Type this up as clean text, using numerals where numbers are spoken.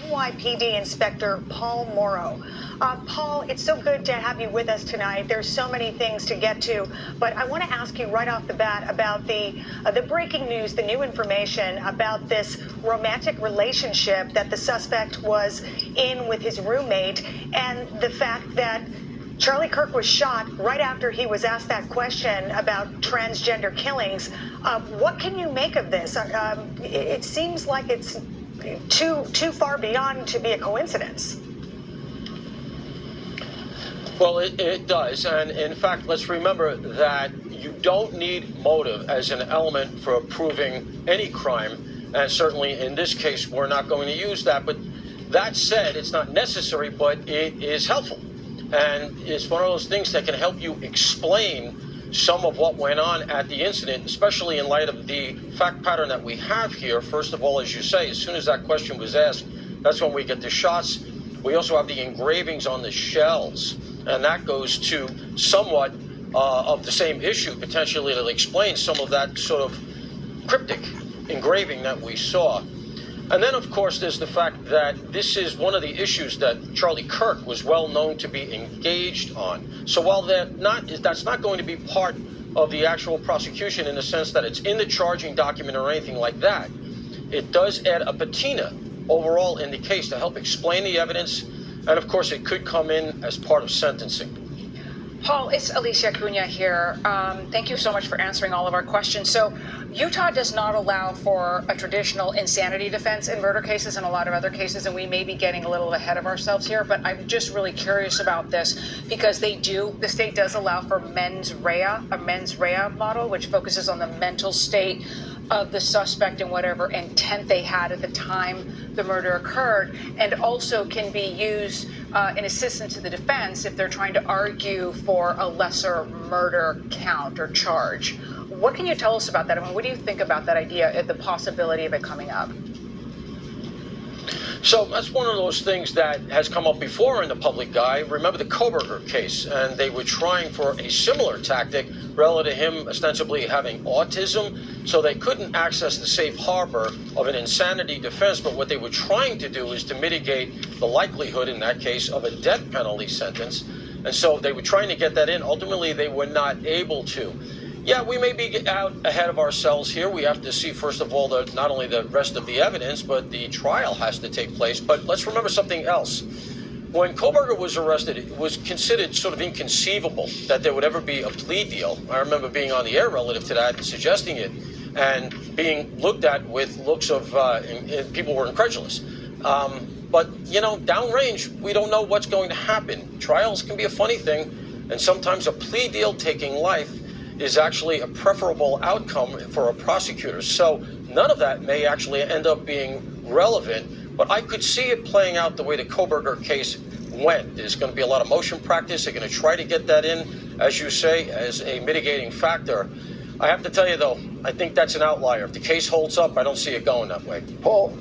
NYPD Inspector Paul Morrow. Paul, it's so good to have you with us tonight. There's so many things to get to, but I want to ask you right off the bat about the breaking news, the new information about this romantic relationship that the suspect was in with his roommate, and the fact that Charlie Kirk was shot right after he was asked that question about transgender killings. What can you make of this? It seems like it's too far beyond to be a coincidence. Well, it does. And in fact, let's remember that you don't need motive as an element for proving any crime. And certainly in this case, we're not going to use that. But that said, it's not necessary, but it is helpful. And it's one of those things that can help you explain some of what went on at the incident, especially in light of the fact pattern that we have here. First of all, as you say, as soon as that question was asked, that's when we get the shots. We also have the engravings on the shells, and that goes to somewhat of the same issue, potentially, to explain some of that sort of cryptic engraving that we saw. And then, of course, there's the fact that this is one of the issues that Charlie Kirk was well known to be engaged on. So while that's not going to be part of the actual prosecution in the sense that it's in the charging document or anything like that, it does add a patina overall in the case to help explain the evidence. And, of course, it could come in as part of sentencing. Paul, it's Alicia Cunha here. Thank you so much for answering all of our questions. So Utah does not allow for a traditional insanity defense in murder cases and a lot of other cases, and we may be getting a little ahead of ourselves here, but I'm just really curious about this because the state does allow for a mens rea model, which focuses on the mental state of the suspect and whatever intent they had at the time the murder occurred, and also can be used in assistance to the defense if they're trying to argue for a lesser murder count or charge. What can you tell us about that? I mean, what do you think about that idea, the possibility of it coming up? So that's one of those things that has come up before in the public eye. Remember the Koberger case, and they were trying for a similar tactic relative to him ostensibly having autism, so they couldn't access the safe harbor of an insanity defense, but what they were trying to do is to mitigate the likelihood in that case of a death penalty sentence, and so they were trying to get that in. Ultimately, they were not able to. Yeah, we may be out ahead of ourselves here. We have to see, first of all, not only the rest of the evidence, but the trial has to take place. But let's remember something else. When Koberger was arrested, it was considered sort of inconceivable that there would ever be a plea deal. I remember being on the air relative to that and suggesting it and being looked at with looks of, and people were incredulous. But, you know, downrange, we don't know what's going to happen. Trials can be a funny thing, and sometimes a plea deal taking life is actually a preferable outcome for a prosecutor. So none of that may actually end up being relevant, but I could see it playing out the way the Koberger case went. There's going to be a lot of motion practice. They're going to try to get that in, as you say, as a mitigating factor. I have to tell you, though, I think that's an outlier. If the case holds up, I don't see it going that way. Paul.